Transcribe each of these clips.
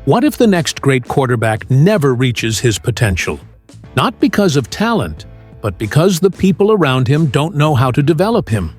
What if the next great quarterback never reaches his potential? Not because of talent, but because the people around him don't know how to develop him.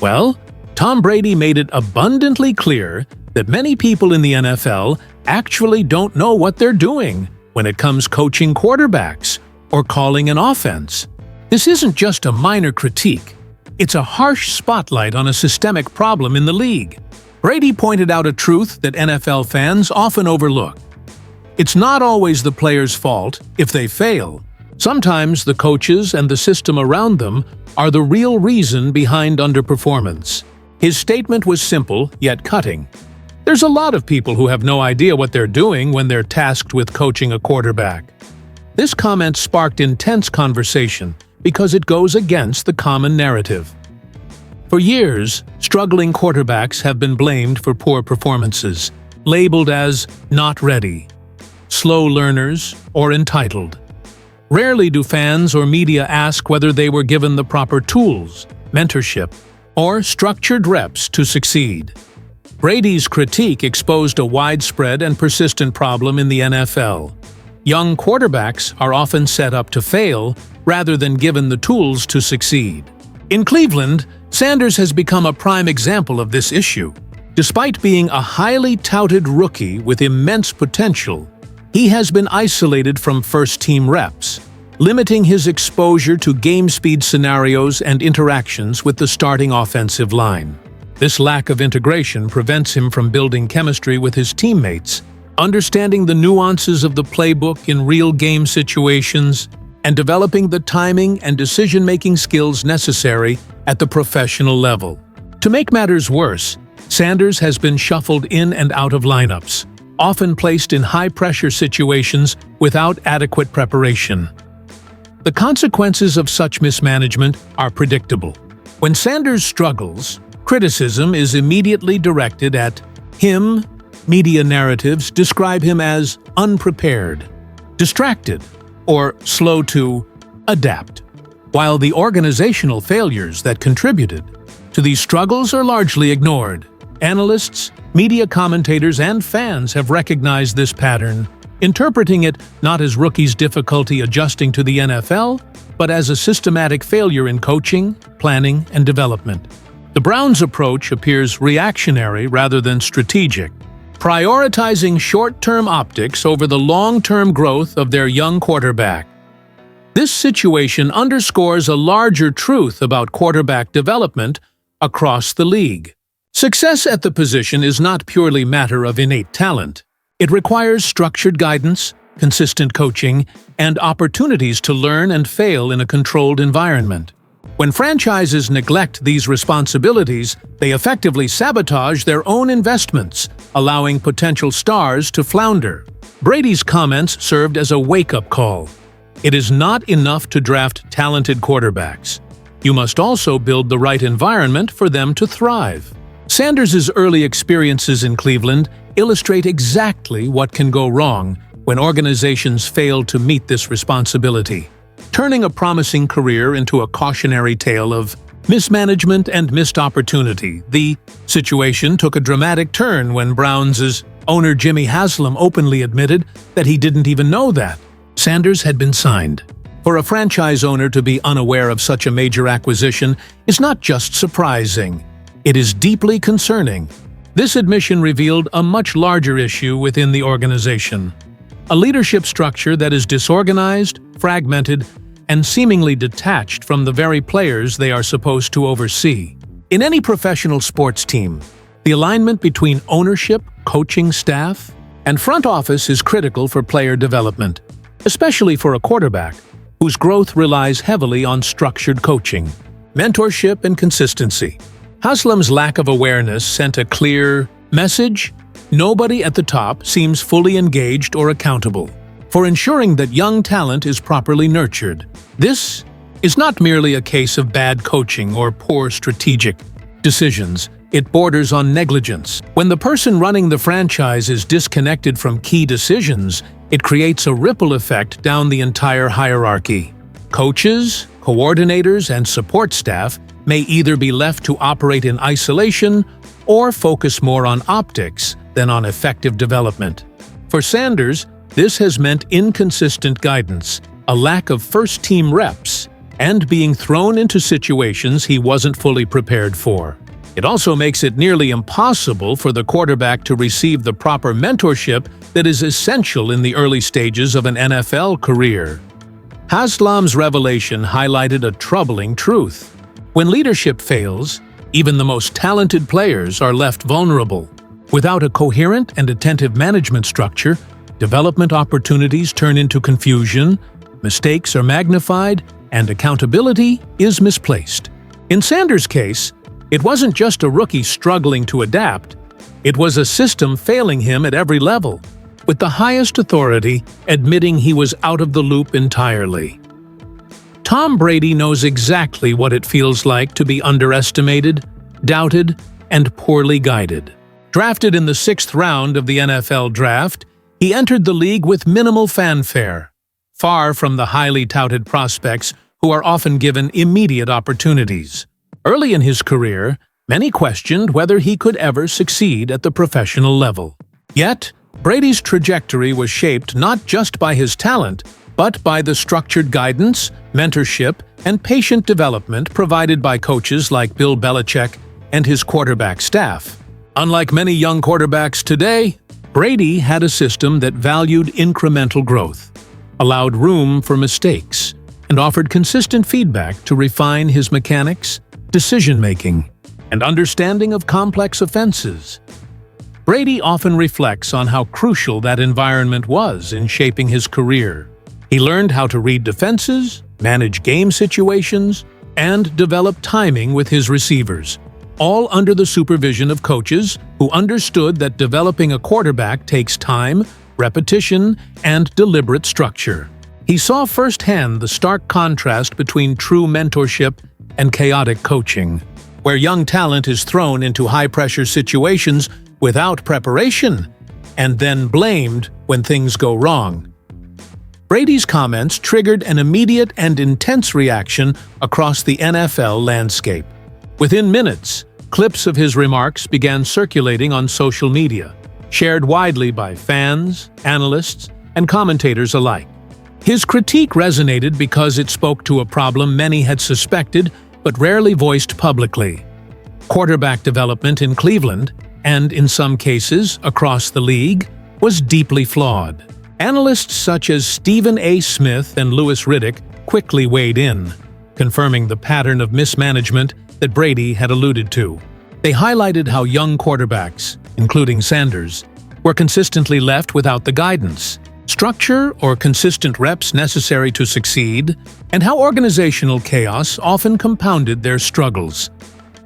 Well, Tom Brady made it abundantly clear that many people in the NFL actually don't know what they're doing when it comes coaching quarterbacks or calling an offense. This isn't just a minor critique. It's a harsh spotlight on a systemic problem in the league. Brady pointed out a truth that NFL fans often overlook. It's not always the players' fault if they fail. Sometimes the coaches and the system around them are the real reason behind underperformance. His statement was simple, yet cutting. There's a lot of people who have no idea what they're doing when they're tasked with coaching a quarterback. This comment sparked intense conversation because it goes against the common narrative. For years, struggling quarterbacks have been blamed for poor performances, labeled as not ready, slow learners, or entitled. Rarely do fans or media ask whether they were given the proper tools, mentorship, or structured reps to succeed. Brady's critique exposed a widespread and persistent problem in the NFL. Young quarterbacks are often set up to fail rather than given the tools to succeed. In Cleveland, Sanders has become a prime example of this issue. Despite being a highly touted rookie with immense potential, he has been isolated from first-team reps, limiting his exposure to game-speed scenarios and interactions with the starting offensive line. This lack of integration prevents him from building chemistry with his teammates, understanding the nuances of the playbook in real game situations, and developing the timing and decision-making skills necessary at the professional level. To make matters worse, Sanders has been shuffled in and out of lineups, often placed in high-pressure situations without adequate preparation. The consequences of such mismanagement are predictable. When Sanders struggles, criticism is immediately directed at him. Media narratives describe him as unprepared, distracted, or slow to adapt, while the organizational failures that contributed to these struggles are largely ignored. Analysts, media commentators, and fans have recognized this pattern, interpreting it not as rookies' difficulty adjusting to the NFL, but as a systematic failure in coaching, planning, and development. The Browns' approach appears reactionary rather than strategic, prioritizing short-term optics over the long-term growth of their young quarterback. This situation underscores a larger truth about quarterback development across the league. Success at the position is not purely a matter of innate talent. It requires structured guidance, consistent coaching, and opportunities to learn and fail in a controlled environment. When franchises neglect these responsibilities, they effectively sabotage their own investments, allowing potential stars to flounder. Brady's comments served as a wake-up call. It is not enough to draft talented quarterbacks. You must also build the right environment for them to thrive. Sanders' early experiences in Cleveland illustrate exactly what can go wrong when organizations fail to meet this responsibility, turning a promising career into a cautionary tale of mismanagement and missed opportunity. The situation took a dramatic turn when Browns' owner Jimmy Haslam openly admitted that he didn't even know that Sanders had been signed. For a franchise owner to be unaware of such a major acquisition is not just surprising, it is deeply concerning. This admission revealed a much larger issue within the organization. A leadership structure that is disorganized, fragmented, and seemingly detached from the very players they are supposed to oversee. In any professional sports team, the alignment between ownership, coaching staff, and front office is critical for player development, especially for a quarterback whose growth relies heavily on structured coaching, mentorship, and consistency. Haslam's lack of awareness sent a clear message: nobody at the top seems fully engaged or accountable for ensuring that young talent is properly nurtured. This is not merely a case of bad coaching or poor strategic decisions. It borders on negligence. When the person running the franchise is disconnected from key decisions, it creates a ripple effect down the entire hierarchy. Coaches, coordinators, and support staff may either be left to operate in isolation or focus more on optics than on effective development. For Sanders, this has meant inconsistent guidance, a lack of first-team reps, and being thrown into situations he wasn't fully prepared for. It also makes it nearly impossible for the quarterback to receive the proper mentorship that is essential in the early stages of an NFL career. Haslam's revelation highlighted a troubling truth. When leadership fails, even the most talented players are left vulnerable. Without a coherent and attentive management structure, development opportunities turn into confusion, mistakes are magnified, and accountability is misplaced. In Sanders' case, it wasn't just a rookie struggling to adapt, it was a system failing him at every level, with the highest authority admitting he was out of the loop entirely. Tom Brady knows exactly what it feels like to be underestimated, doubted, and poorly guided. Drafted in the 6th round of the NFL Draft, he entered the league with minimal fanfare, far from the highly touted prospects who are often given immediate opportunities. Early in his career, many questioned whether he could ever succeed at the professional level. Yet, Brady's trajectory was shaped not just by his talent, but by the structured guidance, mentorship, and patient development provided by coaches like Bill Belichick and his quarterback staff. Unlike many young quarterbacks today, Brady had a system that valued incremental growth, allowed room for mistakes, and offered consistent feedback to refine his mechanics, decision-making, and understanding of complex offenses. Brady often reflects on how crucial that environment was in shaping his career. He learned how to read defenses, manage game situations, and develop timing with his receivers, all under the supervision of coaches who understood that developing a quarterback takes time, repetition, and deliberate structure. He saw firsthand the stark contrast between true mentorship and chaotic coaching, where young talent is thrown into high-pressure situations without preparation and then blamed when things go wrong. Brady's comments triggered an immediate and intense reaction across the NFL landscape. Within minutes, clips of his remarks began circulating on social media, shared widely by fans, analysts, and commentators alike. His critique resonated because it spoke to a problem many had suspected but rarely voiced publicly. Quarterback development in Cleveland, and in some cases across the league, was deeply flawed. Analysts such as Stephen A. Smith and Louis Riddick quickly weighed in, confirming the pattern of mismanagement that Brady had alluded to. They highlighted how young quarterbacks, including Sanders, were consistently left without the guidance, structure, or consistent reps necessary to succeed, and how organizational chaos often compounded their struggles.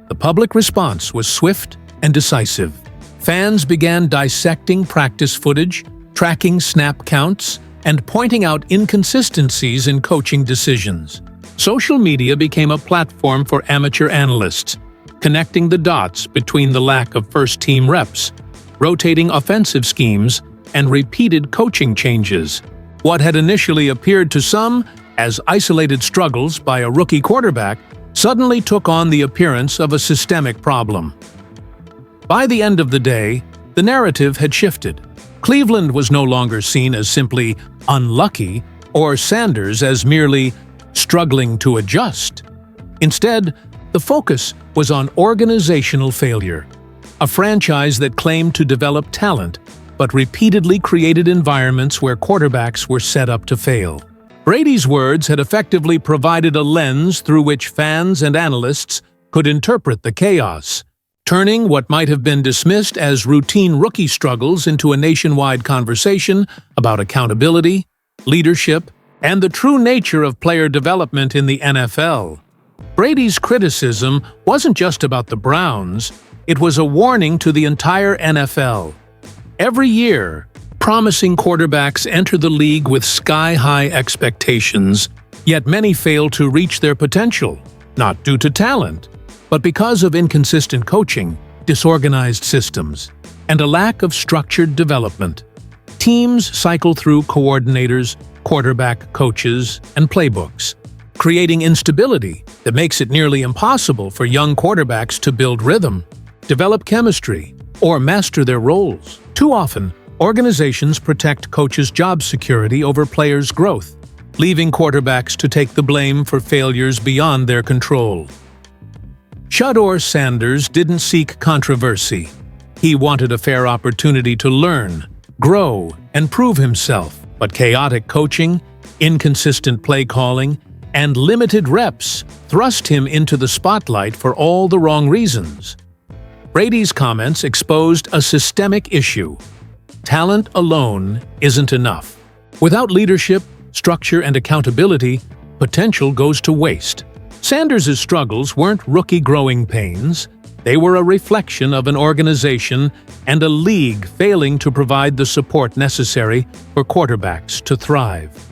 The public response was swift and decisive. Fans began dissecting practice footage, tracking snap counts, and pointing out inconsistencies in coaching decisions. Social media became a platform for amateur analysts, connecting the dots between the lack of first-team reps, rotating offensive schemes, and repeated coaching changes. What had initially appeared to some as isolated struggles by a rookie quarterback suddenly took on the appearance of a systemic problem. By the end of the day, the narrative had shifted. Cleveland was no longer seen as simply unlucky or Sanders as merely struggling to adjust. Instead, the focus was on organizational failure, a franchise that claimed to develop talent but repeatedly created environments where quarterbacks were set up to fail. Brady's words had effectively provided a lens through which fans and analysts could interpret the chaos, turning what might have been dismissed as routine rookie struggles into a nationwide conversation about accountability, leadership, and the true nature of player development in the NFL. Brady's criticism wasn't just about the Browns, it was a warning to the entire NFL. Every year, promising quarterbacks enter the league with sky-high expectations, yet many fail to reach their potential, not due to talent, but because of inconsistent coaching, disorganized systems, and a lack of structured development. Teams cycle through coordinators, quarterback coaches, and playbooks, creating instability that makes it nearly impossible for young quarterbacks to build rhythm, develop chemistry, or master their roles. Too often, organizations protect coaches' job security over players' growth, leaving quarterbacks to take the blame for failures beyond their control. Shedeur Sanders didn't seek controversy. He wanted a fair opportunity to learn, grow, and prove himself. But chaotic coaching, inconsistent play calling, and limited reps thrust him into the spotlight for all the wrong reasons. Brady's comments exposed a systemic issue. Talent alone isn't enough. Without leadership, structure, and accountability, potential goes to waste. Sanders' struggles weren't rookie growing pains. They were a reflection of an organization and a league failing to provide the support necessary for quarterbacks to thrive.